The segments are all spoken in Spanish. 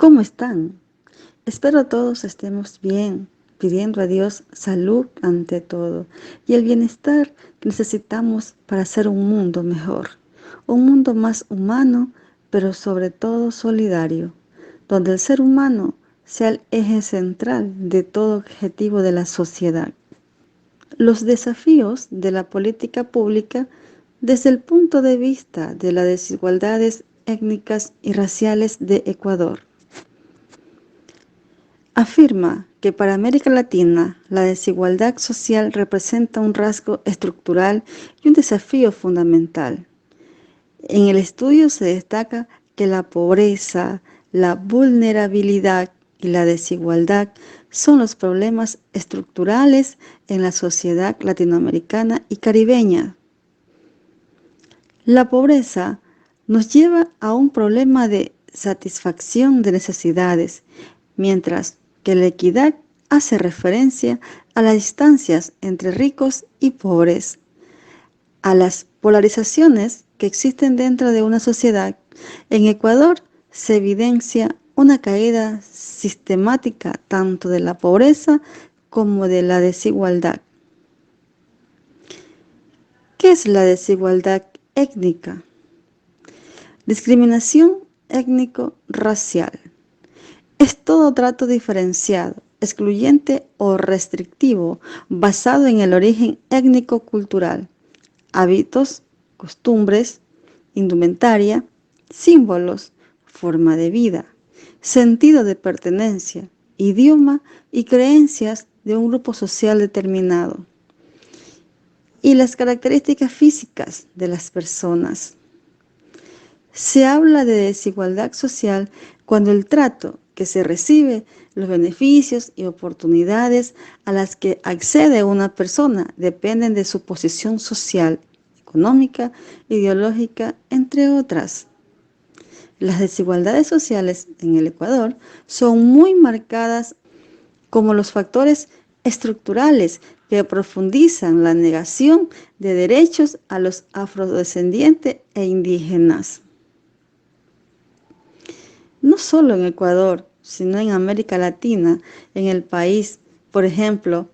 ¿Cómo están? Espero todos estemos bien, pidiendo a Dios salud ante todo y el bienestar que necesitamos para hacer un mundo mejor, un mundo más humano, pero sobre todo solidario, donde el ser humano sea el eje central de todo objetivo de la sociedad. Los desafíos de la política pública desde el punto de vista de las desigualdades étnicas y raciales de Ecuador. Afirma que para América Latina la desigualdad social representa un rasgo estructural y un desafío fundamental. En el estudio se destaca que la pobreza, la vulnerabilidad y la desigualdad son los problemas estructurales en la sociedad latinoamericana y caribeña. La pobreza nos lleva a un problema de satisfacción de necesidades, mientras que la equidad hace referencia a las distancias entre ricos y pobres, a las polarizaciones que existen dentro de una sociedad. En Ecuador se evidencia una caída sistemática tanto de la pobreza como de la desigualdad. ¿Qué es la desigualdad étnica? Discriminación étnico-racial. Es todo trato diferenciado, excluyente o restrictivo basado en el origen étnico-cultural, hábitos, costumbres, indumentaria, símbolos, forma de vida, sentido de pertenencia, idioma y creencias de un grupo social determinado. Y las características físicas de las personas. Se habla de desigualdad social cuando el trato que se recibe, los beneficios y oportunidades a las que accede una persona dependen de su posición social, económica, ideológica, entre otras. Las desigualdades sociales en el Ecuador son muy marcadas como los factores estructurales que profundizan la negación de derechos a los afrodescendientes e indígenas. No solo en Ecuador, sino en América Latina, en el país, por ejemplo,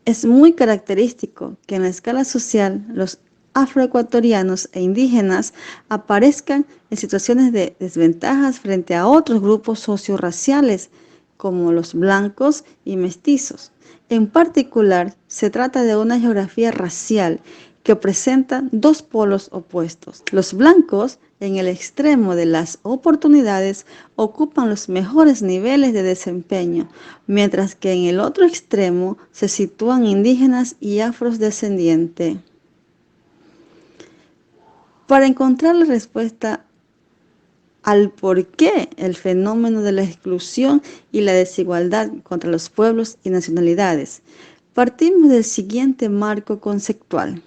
es muy característico que en la escala social los afroecuatorianos e indígenas aparezcan en situaciones de desventajas frente a otros grupos sociorraciales, como los blancos y mestizos. En particular, se trata de una geografía racial que presenta dos polos opuestos. Los blancos, en el extremo de las oportunidades, ocupan los mejores niveles de desempeño, mientras que en el otro extremo se sitúan indígenas y afrodescendientes. Para encontrar la respuesta al por qué el fenómeno de la exclusión y la desigualdad contra los pueblos y nacionalidades, partimos del siguiente marco conceptual.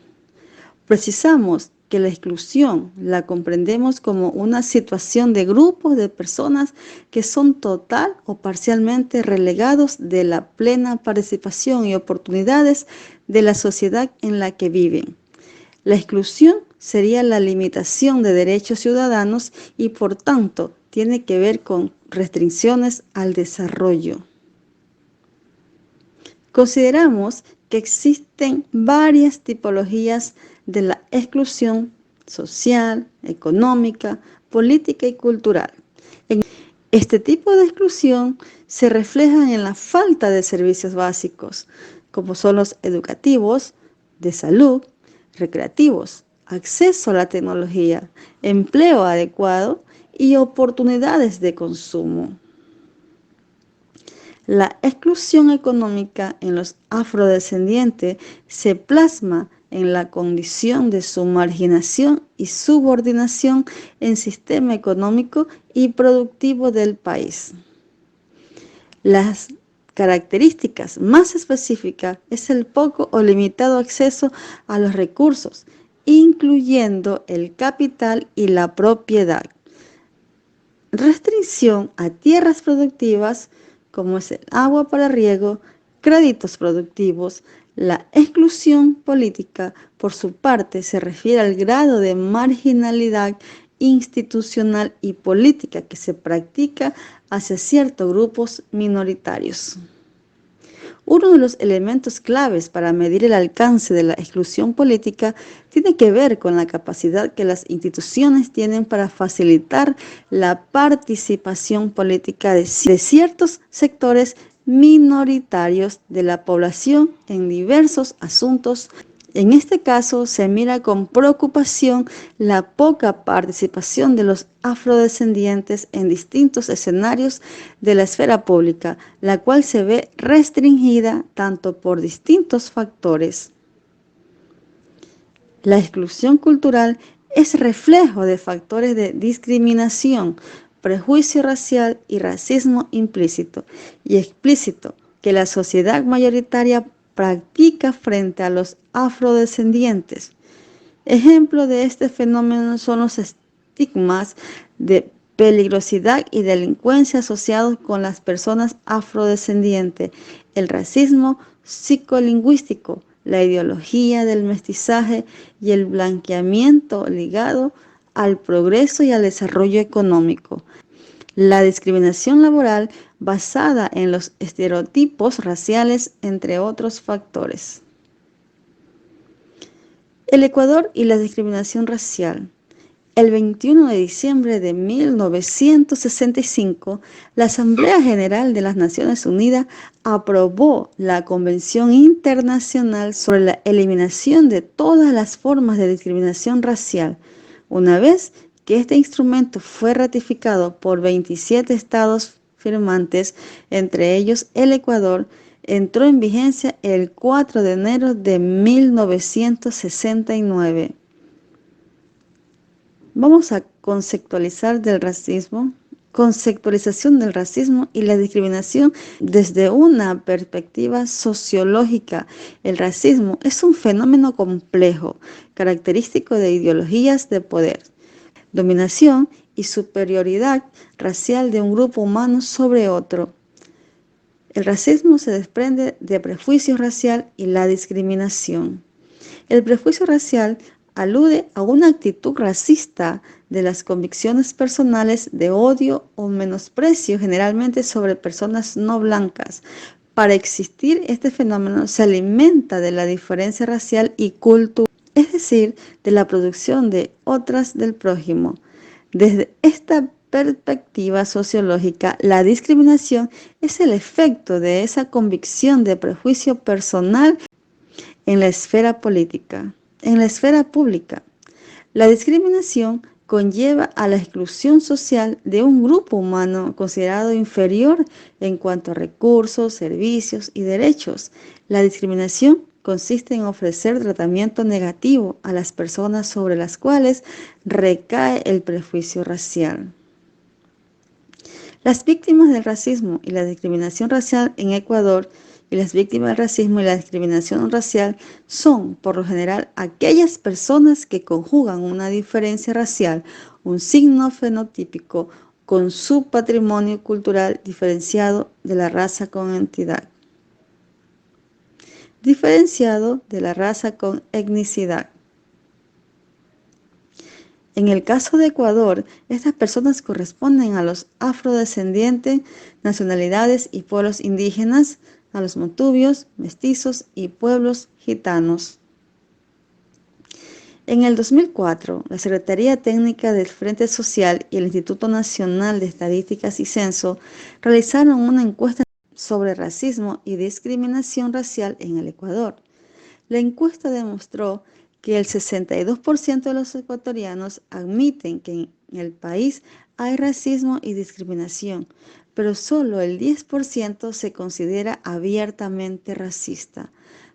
Precisamos que la exclusión la comprendemos como una situación de grupos de personas que son total o parcialmente relegados de la plena participación y oportunidades de la sociedad en la que viven. La exclusión sería la limitación de derechos ciudadanos y por tanto tiene que ver con restricciones al desarrollo. Consideramos que existen varias tipologías de la exclusión social, económica, política y cultural. Este tipo de exclusión se refleja en la falta de servicios básicos, como son los educativos, de salud, recreativos, acceso a la tecnología, empleo adecuado y oportunidades de consumo. La exclusión económica en los afrodescendientes se plasma en la condición de su marginación y subordinación en el sistema económico y productivo del país. Las características más específicas es el poco o limitado acceso a los recursos, incluyendo el capital y la propiedad. Restricción a tierras productivas, como es el agua para riego, créditos productivos. La exclusión política, por su parte, se refiere al grado de marginalidad institucional y política que se practica hacia ciertos grupos minoritarios. Uno de los elementos claves para medir el alcance de la exclusión política tiene que ver con la capacidad que las instituciones tienen para facilitar la participación política de ciertos sectores minoritarios de la población en diversos asuntos. En este caso, se mira con preocupación la poca participación de los afrodescendientes en distintos escenarios de la esfera pública, la cual se ve restringida tanto por distintos factores. La exclusión cultural es reflejo de factores de discriminación, prejuicio racial y racismo implícito y explícito que la sociedad mayoritaria practica frente a los afrodescendientes. Ejemplo de este fenómeno son los estigmas de peligrosidad y delincuencia asociados con las personas afrodescendientes, el racismo psicolingüístico, la ideología del mestizaje y el blanqueamiento ligado al progreso y al desarrollo económico. La discriminación laboral basada en los estereotipos raciales, entre otros factores. El Ecuador y la discriminación racial. El 21 de diciembre de 1965, la Asamblea General de las Naciones Unidas aprobó la Convención Internacional sobre la Eliminación de todas las formas de discriminación racial. Una vez que este instrumento fue ratificado por 27 estados firmantes, entre ellos el Ecuador, entró en vigencia el 4 de enero de 1969. Vamos a conceptualización del racismo y la discriminación desde una perspectiva sociológica. El racismo es un fenómeno complejo, característico de ideologías de poder, dominación y superioridad racial de un grupo humano sobre otro. El racismo se desprende de prejuicio racial y la discriminación. El prejuicio racial alude a una actitud racista de las convicciones personales de odio o menosprecio generalmente sobre personas no blancas. Para existir este fenómeno se alimenta de la diferencia racial y cultural, es decir, de la producción de otras del prójimo. Desde esta perspectiva sociológica, la discriminación es el efecto de esa convicción de prejuicio personal en la esfera política. En la esfera pública, la discriminación conlleva a la exclusión social de un grupo humano considerado inferior en cuanto a recursos, servicios y derechos. La discriminación consiste en ofrecer tratamiento negativo a las personas sobre las cuales recae el prejuicio racial. Las víctimas del racismo y la discriminación racial en Ecuador y las víctimas del racismo y la discriminación racial son, por lo general, aquellas personas que conjugan una diferencia racial, un signo fenotípico, con su patrimonio cultural diferenciado de la raza con entidad. Diferenciado de la raza con etnicidad. En el caso de Ecuador, estas personas corresponden a los afrodescendientes, nacionalidades y pueblos indígenas, a los montubios, mestizos y pueblos gitanos. En el 2004, la Secretaría Técnica del Frente Social y el Instituto Nacional de Estadísticas y Censo realizaron una encuesta sobre racismo y discriminación racial en el Ecuador. La encuesta demostró que el 62% de los ecuatorianos admiten que en el país hay racismo y discriminación, pero solo el 10% se considera abiertamente racista.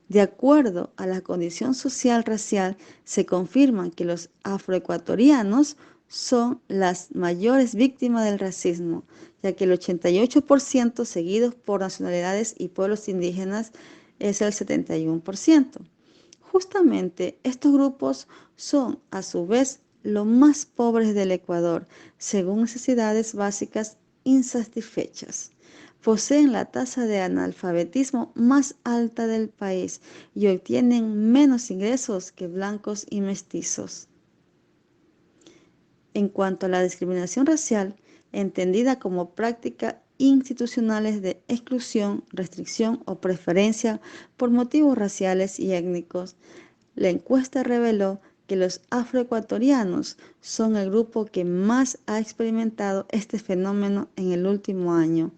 De acuerdo a la condición social racial, se confirma que los afroecuatorianos son las mayores víctimas del racismo, ya que el 88%, seguidos por nacionalidades y pueblos indígenas, es el 71%. Justamente estos grupos son, a su vez, los más pobres del Ecuador, según necesidades básicas insatisfechas. Poseen la tasa de analfabetismo más alta del país y obtienen menos ingresos que blancos y mestizos. En cuanto a la discriminación racial, entendida como prácticas institucionales de exclusión, restricción o preferencia por motivos raciales y étnicos, la encuesta reveló que los afroecuatorianos son el grupo que más ha experimentado este fenómeno en el último año,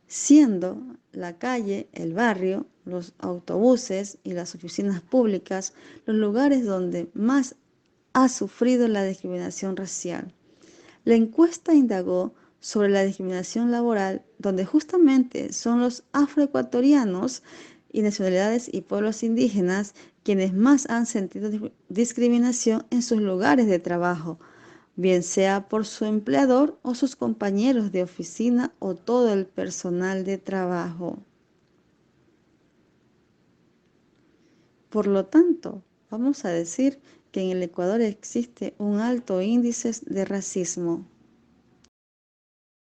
siendo la calle, el barrio, los autobuses y las oficinas públicas los lugares donde más ha sufrido la discriminación racial. La encuesta indagó sobre la discriminación laboral, donde justamente son los afroecuatorianos y nacionalidades y pueblos indígenas quienes más han sentido discriminación en sus lugares de trabajo, bien sea por su empleador o sus compañeros de oficina o todo el personal de trabajo. Por lo tanto, vamos a decir que en el Ecuador existe un alto índice de racismo.